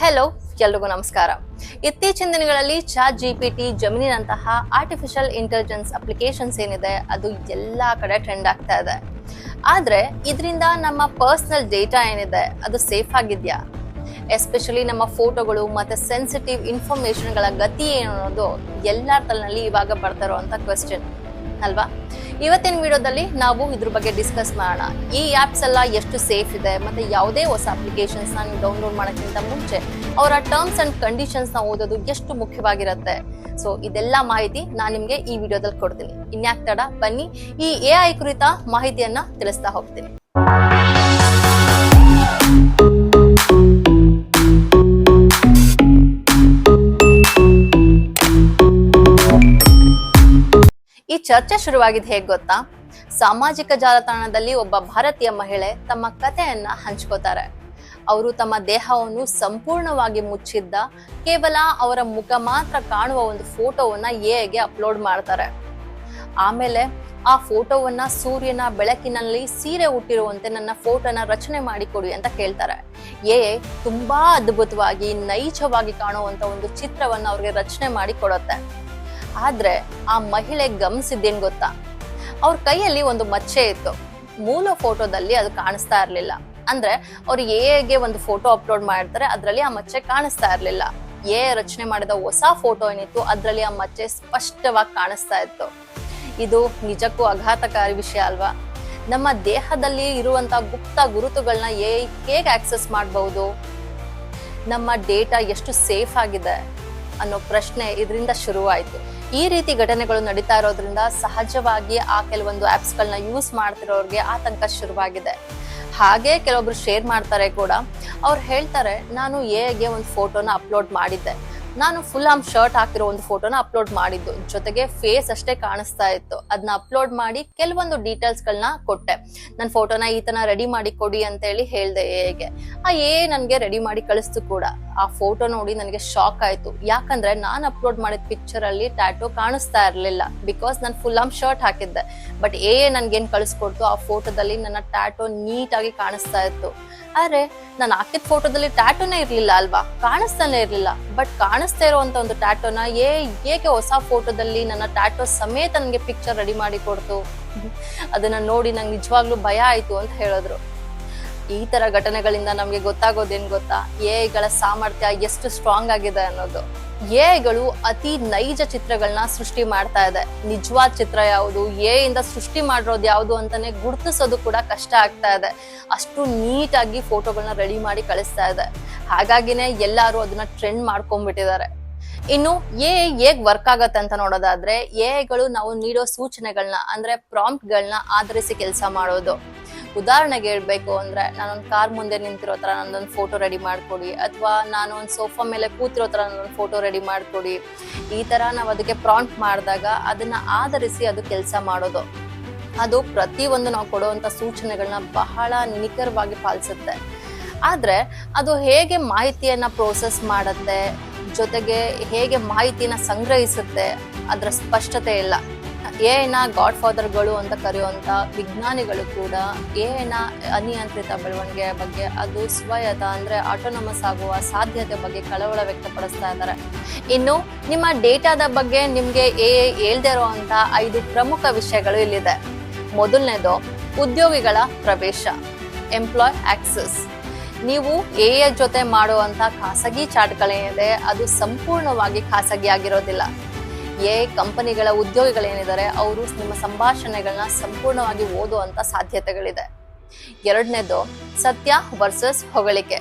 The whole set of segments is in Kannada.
ಹೆಲೋ, ಎಲ್ರಿಗೂ ನಮಸ್ಕಾರ. ಇತ್ತೀಚಿನ ದಿನಗಳಲ್ಲಿ ಚಾಟ್ ಜಿಪಿಟಿ, ಜಮಿನಿನಂತಹ ಆರ್ಟಿಫಿಷಿಯಲ್ ಇಂಟೆಲಿಜೆನ್ಸ್ ಅಪ್ಲಿಕೇಶನ್ಸ್ ಏನಿದೆ ಅದು ಎಲ್ಲಾ ಕಡೆ ಟ್ರೆಂಡ್ ಆಗ್ತಾ ಇದೆ. ಆದ್ರೆ ಇದರಿಂದ ನಮ್ಮ ಪರ್ಸನಲ್ ಡೇಟಾ ಏನಿದೆ ಅದು ಸೇಫ್ ಆಗಿದ್ಯಾ? ಎಸ್ಪೆಷಲಿ ನಮ್ಮ ಫೋಟೋಗಳು ಮತ್ತೆ ಸೆನ್ಸಿಟಿವ್ ಇನ್ಫಾರ್ಮೇಶನ್ಗಳ ಗತಿ ಏನು ಅನ್ನೋದು ಎಲ್ಲರ ತಲೆನಲ್ಲಿ ಇವಾಗ ಬರ್ತಾ ಇರುವಂತ ಕ್ವೆಶ್ಚನ್ ಅಲ್ವಾ? ಇವತ್ತಿನ ವಿಡಿಯೋದಲ್ಲಿ ನಾವು ಇದ್ರ ಬಗ್ಗೆ ಡಿಸ್ಕಸ್ ಮಾಡೋಣ. ಈ ಆಪ್ಸ್ ಎಲ್ಲ ಎಷ್ಟು ಸೇಫ್ ಇದೆ, ಮತ್ತೆ ಯಾವುದೇ ಹೊಸ ಅಪ್ಲಿಕೇಶನ್ಸ್ ನೀವು ಡೌನ್ಲೋಡ್ ಮಾಡೋಕ್ಕಿಂತ ಮುಂಚೆ ಅವರ ಟರ್ಮ್ಸ್ ಅಂಡ್ ಕಂಡೀಷನ್ಸ್ ನ ಓದೋದು ಎಷ್ಟು ಮುಖ್ಯವಾಗಿರುತ್ತೆ. ಸೊ ಇದೆಲ್ಲ ಮಾಹಿತಿ ನಾನು ನಿಮ್ಗೆ ಈ ವಿಡಿಯೋದಲ್ಲಿ ಕೊಡ್ತೀನಿ. ಇನ್ಯಾಕ್ ತಡ, ಬನ್ನಿ ಈ AI ಕುರಿತ ಮಾಹಿತಿಯನ್ನ ತಿಳಿಸ್ತಾ ಹೋಗ್ತೀನಿ. ಈ ಚರ್ಚೆ ಶುರುವಾಗಿದ್ದು ಹೇಗೆ ಗೊತ್ತಾ? ಸಾಮಾಜಿಕ ಜಾಲತಾಣದಲ್ಲಿ ಒಬ್ಬ ಭಾರತೀಯ ಮಹಿಳೆ ತಮ್ಮ ಕಥೆಯನ್ನ ಹಂಚ್ಕೋತಾರೆ. ಅವರು ತಮ್ಮ ದೇಹವನ್ನು ಸಂಪೂರ್ಣವಾಗಿ ಮುಚ್ಚಿದ್ದ ಕೇವಲ ಅವರ ಮುಖ ಮಾತ್ರ ಕಾಣುವ ಒಂದು ಫೋಟೋವನ್ನ ಎಐಗೆ ಅಪ್ಲೋಡ್ ಮಾಡ್ತಾರೆ. ಆಮೇಲೆ ಆ ಫೋಟೋವನ್ನ ಸೂರ್ಯನ ಬೆಳಕಿನಲ್ಲಿ ಸೀರೆ ಹುಟ್ಟಿರುವಂತೆ ನನ್ನ ಫೋಟೋನ ರಚನೆ ಮಾಡಿಕೊಡಿ ಅಂತ ಕೇಳ್ತಾರೆ. ಎಐ ತುಂಬಾ ಅದ್ಭುತವಾಗಿ ನೈಜವಾಗಿ ಕಾಣುವಂತ ಒಂದು ಚಿತ್ರವನ್ನ ಅವ್ರಿಗೆ ರಚನೆ ಮಾಡಿ ಕೊಡುತ್ತೆ. ಆದ್ರೆ ಆ ಮಹಿಳೆ ಗಮನಿಸಿದ್ದೇನ್ ಗೊತ್ತಾ? ಅವ್ರ ಕೈಯಲ್ಲಿ ಒಂದು ಮಚ್ಚೆ ಇತ್ತು. ಮೂಲ ಫೋಟೋದಲ್ಲಿ ಅದು ಕಾಣಿಸ್ತಾ ಇರ್ಲಿಲ್ಲ. ಅಂದ್ರೆ ಅವ್ರು ಎಐಗೆ ಒಂದು ಫೋಟೋ ಅಪ್ಲೋಡ್ ಮಾಡಿರ್ತಾರೆ, ಅದ್ರಲ್ಲಿ ಆ ಮಚ್ಚೆ ಕಾಣಿಸ್ತಾ ಇರ್ಲಿಲ್ಲ. ಎಐ ರಚನೆ ಮಾಡಿದ ಹೊಸ ಫೋಟೋ ಏನಿತ್ತು ಅದ್ರಲ್ಲಿ ಆ ಮಚ್ಚೆ ಸ್ಪಷ್ಟವಾಗಿ ಕಾಣಿಸ್ತಾ ಇತ್ತು. ಇದು ನಿಜಕ್ಕೂ ಆಘಾತಕಾರಿ ವಿಷಯ ಅಲ್ವಾ? ನಮ್ಮ ದೇಹದಲ್ಲಿ ಇರುವಂತ ಗುಪ್ತ ಗುರುತುಗಳನ್ನ ಎಐ ಹೇಗೆ ಆಕ್ಸೆಸ್ ಮಾಡಬಹುದು? ನಮ್ಮ ಡೇಟಾ ಎಷ್ಟು ಸೇಫ್ ಆಗಿದೆ ಅನ್ನೋ ಪ್ರಶ್ನೆ ಇದರಿಂದ ಶುರುವಾಯಿತು. ಈ ರೀತಿ ಘಟನೆಗಳು ನಡೀತಾ ಇರೋದ್ರಿಂದ ಸಹಜವಾಗಿ ಆ ಕೆಲವೊಂದು ಆಪ್ಸ್ ಗಳನ್ನ ಯೂಸ್ ಮಾಡ್ತಿರೋರ್ಗೆ ಆತಂಕ ಶುರುವಾಗಿದೆ. ಹಾಗೆ ಕೆಲವೊಬ್ರು ಶೇರ್ ಮಾಡ್ತಾರೆ ಕೂಡ. ಅವ್ರು ಹೇಳ್ತಾರೆ, ನಾನು ಎಐಗೆ ಒಂದು ಫೋಟೋನ ಅಪ್ಲೋಡ್ ಮಾಡಿದ್ದೆ. ನಾನು ಫುಲ್ ಆರ್ಮ್ ಶರ್ಟ್ ಹಾಕಿರೋ ಒಂದು ಫೋಟೋನ ಅಪ್ಲೋಡ್ ಮಾಡಿದ್ದು, ಜೊತೆಗೆ ಫೇಸ್ ಅಷ್ಟೇ ಕಾಣಿಸ್ತಾ ಇತ್ತು. ಅದನ್ನ ಅಪ್ಲೋಡ್ ಮಾಡಿ ಕೆಲವೊಂದು ಡೀಟೇಲ್ಸ್ ಗಳನ್ನ ಕೊಟ್ಟೆ. ನನ್ನ ಫೋಟೋನ ಈತನ ರೆಡಿ ಮಾಡಿ ಕೊಡಿ ಅಂತ ಹೇಳಿ ಹೇಳ್ದೆ ಎಐಗೆ. ಆ ಎಐ ನನ್ಗೆ ರೆಡಿ ಮಾಡಿ ಕಳಿಸ್ತು ಕೂಡ. ಆ ಫೋಟೋ ನೋಡಿ ನನಗೆ ಶಾಕ್ ಆಯ್ತು. ಯಾಕಂದ್ರೆ ನಾನು ಅಪ್ಲೋಡ್ ಮಾಡಿದ ಪಿಕ್ಚರ್ ಅಲ್ಲಿ ಟ್ಯಾಟೋ ಕಾಣಿಸ್ತಾ ಇರ್ಲಿಲ್ಲ, ಬಿಕಾಸ್ ನಾನು ಫುಲ್ ಆರ್ಮ್ ಶರ್ಟ್ ಹಾಕಿದ್ದೆ. ಬಟ್ ಎಐ ನನ್ಗೇನ್ ಕಳಿಸ್ಕೊಡ್ತು, ಆ ಫೋಟೋದಲ್ಲಿ ನನ್ನ ಟ್ಯಾಟೋ ನೀಟ್ ಆಗಿ ಕಾಣಿಸ್ತಾ ಇತ್ತು. ಆದ್ರೆ ನಾನು ಹಾಕಿದ ಫೋಟೋದಲ್ಲಿ ಟ್ಯಾಟೋನೇ ಇರ್ಲಿಲ್ಲ ಅಲ್ವಾ, ಕಾಣಿಸ್ತಾನೆ ಇರ್ಲಿಲ್ಲ. ಬಟ್ ಕಾಣಿಸ್ತಾ ಇರುವಂತ ಒಂದು ಟ್ಯಾಟೋನ ಏಕೆ ಹೊಸ ಫೋಟೋದಲ್ಲಿ ನನ್ನ ಟ್ಯಾಟೋ ಸಮೇತ ನನಗೆ ಪಿಕ್ಚರ್ ರೆಡಿ ಮಾಡಿ ಕೊಡ್ತು? ಅದನ್ನ ನೋಡಿ ನಂಗೆ ನಿಜವಾಗ್ಲೂ ಭಯ ಆಯ್ತು ಅಂತ ಹೇಳಿದ್ರು. ಈ ತರ ಘಟನೆಗಳಿಂದ ನಮ್ಗೆ ಗೊತ್ತಾಗೋದೇನ್ ಗೊತ್ತಾ? ಎಐಗಳ ಸಾಮರ್ಥ್ಯ ಎಷ್ಟು ಸ್ಟ್ರಾಂಗ್ ಆಗಿದೆ ಅನ್ನೋದು. ಎಐಗಳು ಅತಿ ನೈಜ ಚಿತ್ರಗಳನ್ನ ಸೃಷ್ಟಿ ಮಾಡ್ತಾ ಇದೆ. ನಿಜವಾದ ಚಿತ್ರ ಯಾವುದು, ಎಐ ಇಂದ ಸೃಷ್ಟಿ ಮಾಡಿರೋದು ಯಾವುದು ಅಂತಾನೆ ಗುರುತಿಸೋದು ಕೂಡ ಕಷ್ಟ ಆಗ್ತಾ ಇದೆ. ಅಷ್ಟು ನೀಟಾಗಿ ಫೋಟೋಗಳನ್ನ ರೆಡಿ ಮಾಡಿ ಕಳಿಸ್ತಾ ಇದೆ. ಹಾಗಾಗಿನೇ ಎಲ್ಲಾರು ಅದನ್ನ ಟ್ರೆಂಡ್ ಮಾಡ್ಕೊಂಡ್ಬಿಟ್ಟಿದ್ದಾರೆ. ಇನ್ನು ಎಐ ಹೇಗ್ ವರ್ಕ್ ಆಗತ್ತೆ ಅಂತ ನೋಡೋದಾದ್ರೆ, ಎಐಗಳು ನಾವು ನೀಡೋ ಸೂಚನೆಗಳನ್ನ ಅಂದ್ರೆ ಪ್ರಾಂಪ್ಟ್ ಗಳನ್ನ ಆಧರಿಸಿ ಕೆಲಸ ಮಾಡೋದು. ಉದಾಹರಣೆಗೆ ಹೇಳ್ಬೇಕು ಅಂದ್ರೆ, ನಾನೊಂದು ಕಾರ್ ಮುಂದೆ ನಿಂತಿರೋ ತರ ನಂದೊಂದು ಫೋಟೋ ರೆಡಿ ಮಾಡ್ಕೊಡಿ, ಅಥವಾ ನಾನು ಒಂದು ಸೋಫಾ ಮೇಲೆ ಕೂತಿರೋ ತರ ನಂದೊಂದು ಫೋಟೋ ರೆಡಿ ಮಾಡ್ಕೊಡಿ. ಈ ತರ ನಾವು ಅದಕ್ಕೆ ಪ್ರಾಂಪ್ಟ್ ಮಾಡಿದಾಗ ಅದನ್ನ ಆಧರಿಸಿ ಅದು ಕೆಲಸ ಮಾಡೋದು. ಅದು ಪ್ರತಿಯೊಂದು ನಾವು ಕೊಡುವಂತ ಸೂಚನೆಗಳನ್ನ ಬಹಳ ನಿಖರವಾಗಿ ಪಾಲಿಸುತ್ತೆ. ಆದ್ರೆ ಅದು ಹೇಗೆ ಮಾಹಿತಿಯನ್ನ ಪ್ರೋಸೆಸ್ ಮಾಡತ್ತೆ, ಜೊತೆಗೆ ಹೇಗೆ ಮಾಹಿತಿನ ಸಂಗ್ರಹಿಸುತ್ತೆ, ಅದರ ಸ್ಪಷ್ಟತೆ ಇಲ್ಲ. ಎಐನ ಗಾಡ್ ಫಾದರ್ಗಳು ಅಂತ ಕರೆಯುವಂತ ವಿಜ್ಞಾನಿಗಳು ಕೂಡ ಎಐನ ಅನಿಯಂತ್ರಿತ ಬೆಳವಣಿಗೆಯ ಬಗ್ಗೆ, ಅದು ಸ್ವಾಯತ್ತ ಅಂದ್ರೆ ಆಟೋನಮಸ್ ಆಗುವ ಸಾಧ್ಯತೆ ಬಗ್ಗೆ ಕಳವಳ ವ್ಯಕ್ತಪಡಿಸ್ತಾ ಇದ್ದಾರೆ. ಇನ್ನು ನಿಮ್ಮ ಡೇಟಾದ ಬಗ್ಗೆ ನಿಮ್ಗೆ ಎಐ ಹೇಳ್ದೇ ಇರುವಂತ 5 ಪ್ರಮುಖ ವಿಷಯಗಳು ಇಲ್ಲಿದೆ. ಮೊದಲನೇದು ಉದ್ಯೋಗಿಗಳ ಪ್ರವೇಶ, ಎಂಪ್ಲಾಯ್ ಆಕ್ಸೆಸ್. ನೀವು ಎಐ ಜೊತೆ ಮಾಡುವಂತ ಖಾಸಗಿ ಚಾಟ್ಗಳೇನಿದೆ ಅದು ಸಂಪೂರ್ಣವಾಗಿ ಖಾಸಗಿ ಆಗಿರೋದಿಲ್ಲ. ಎಐ ಕಂಪನಿಗಳ ಉದ್ಯೋಗಿಗಳೇನಿದ್ದಾರೆ ಅವರು ನಿಮ್ಮ ಸಂಭಾಷಣೆಗಳನ್ನ ಸಂಪೂರ್ಣವಾಗಿ ಓದುವಂತ ಸಾಧ್ಯತೆಗಳಿದೆ. ಎರಡನೇದು ಸತ್ಯ ವರ್ಸಸ್ ಹೊಗಳಿಕೆ.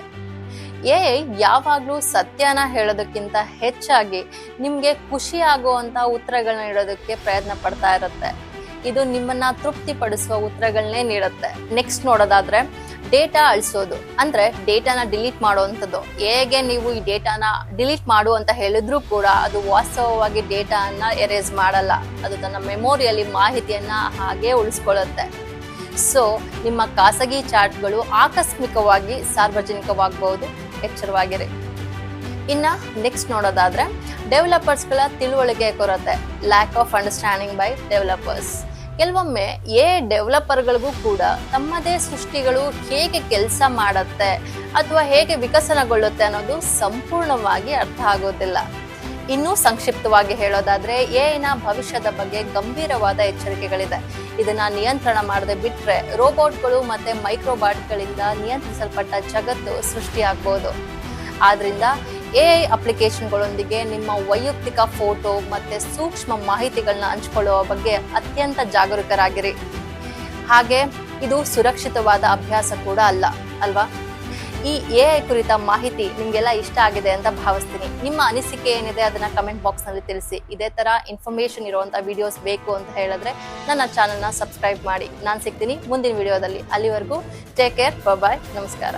ಎಐ ಯಾವಾಗ್ಲೂ ಸತ್ಯನ ಹೇಳೋದಕ್ಕಿಂತ ಹೆಚ್ಚಾಗಿ ನಿಮ್ಗೆ ಖುಷಿ ಆಗುವಂತ ಉತ್ತರಗಳನ್ನ ನೀಡೋದಕ್ಕೆ ಪ್ರಯತ್ನ ಪಡ್ತಾ ಇರುತ್ತೆ. ಇದು ನಿಮ್ಮನ್ನ ತೃಪ್ತಿಪಡಿಸುವ ಉತ್ತರಗಳನ್ನೇ ನೀಡುತ್ತೆ. ನೆಕ್ಸ್ಟ್ ನೋಡೋದಾದ್ರೆ ಡೇಟಾ ಅಳಿಸೋದು, ಅಂದ್ರೆ ಡೇಟಾನ ಡಿಲೀಟ್ ಮಾಡುವಂಥದ್ದು. ಹೇಗೆ ನೀವು ಈ ಡೇಟಾನ ಡಿಲೀಟ್ ಮಾಡು ಅಂತ ಹೇಳಿದ್ರು ಕೂಡ ಅದು ವಾಸ್ತವವಾಗಿ ಡೇಟಾನ ಎರೇಸ್ ಮಾಡಲ್ಲ. ಅದು ತನ್ನ ಮೆಮೊರಿಯಲ್ಲಿ ಮಾಹಿತಿಯನ್ನ ಹಾಗೆ ಉಳಿಸ್ಕೊಳ್ಳುತ್ತೆ. ಸೊ ನಿಮ್ಮ ಖಾಸಗಿ ಚಾಟ್ಗಳು ಆಕಸ್ಮಿಕವಾಗಿ ಸಾರ್ವಜನಿಕವಾಗಬಹುದು, ಎಚ್ಚರವಾಗಿರಿ. ಇನ್ನ ನೆಕ್ಸ್ಟ್ ನೋಡೋದಾದ್ರೆ ಡೆವಲಪರ್ಸ್ಗಳ ತಿಳುವಳಿಕೆ ಕೊರತೆ, lack of understanding by developers. ಕೆಲವೊಮ್ಮೆ ಡೆವಲಪರ್ಗಳಿಗೂ ಕೂಡ ತಮ್ಮದೇ ಸೃಷ್ಟಿಗಳು ಹೇಗೆ ಕೆಲಸ ಮಾಡತ್ತೆ ಅಥವಾ ಹೇಗೆ ವಿಕಸನಗೊಳ್ಳುತ್ತೆ ಅನ್ನೋದು ಸಂಪೂರ್ಣವಾಗಿ ಅರ್ಥ ಆಗೋದಿಲ್ಲ. ಇನ್ನೂ ಸಂಕ್ಷಿಪ್ತವಾಗಿ ಹೇಳೋದಾದ್ರೆ ಎಐನ ಭವಿಷ್ಯದ ಬಗ್ಗೆ ಗಂಭೀರವಾದ ಎಚ್ಚರಿಕೆಗಳಿದೆ. ಇದನ್ನ ನಿಯಂತ್ರಣ ಮಾಡದೆ ಬಿಟ್ರೆ ರೋಬೋಟ್ಗಳು ಮತ್ತೆ ಮೈಕ್ರೋಬಾಟ್ಗಳಿಂದ ನಿಯಂತ್ರಿಸಲ್ಪಟ್ಟ ಜಗತ್ತು ಸೃಷ್ಟಿಯಾಗಬಹುದು. ಆದ್ರಿಂದ ಎಐ ಅಪ್ಲಿಕೇಶನ್ಗಳೊಂದಿಗೆ ನಿಮ್ಮ ವೈಯಕ್ತಿಕ ಫೋಟೋ ಮತ್ತೆ ಸೂಕ್ಷ್ಮ ಮಾಹಿತಿಗಳನ್ನ ಹಂಚಿಕೊಳ್ಳುವ ಬಗ್ಗೆ ಅತ್ಯಂತ ಜಾಗರೂಕರಾಗಿರಿ. ಹಾಗೆ ಇದು ಸುರಕ್ಷಿತವಾದ ಅಭ್ಯಾಸ ಕೂಡ ಅಲ್ವಾ? ಈ ಎಐ ಕುರಿತ ಮಾಹಿತಿ ನಿಮ್ಗೆಲ್ಲ ಇಷ್ಟ ಆಗಿದೆ ಅಂತ ಭಾವಿಸ್ತೀನಿ. ನಿಮ್ಮ ಅನಿಸಿಕೆ ಏನಿದೆ ಅದನ್ನ ಕಮೆಂಟ್ ಬಾಕ್ಸ್ ನಲ್ಲಿ ತಿಳಿಸಿ. ಇದೇ ತರ ಇನ್ಫಾರ್ಮೇಶನ್ ಇರುವಂತ ವಿಡಿಯೋಸ್ ಬೇಕು ಅಂತ ಹೇಳಿದ್ರೆ ನನ್ನ ಚಾನೆಲ್ನ ಸಬ್ಸ್ಕ್ರೈಬ್ ಮಾಡಿ. ನಾನು ಸಿಗ್ತೀನಿ ಮುಂದಿನ ವಿಡಿಯೋದಲ್ಲಿ. ಅಲ್ಲಿವರೆಗೂ ಟೇಕ್ ಕೇರ್, ಬಾಯ್, ನಮಸ್ಕಾರ.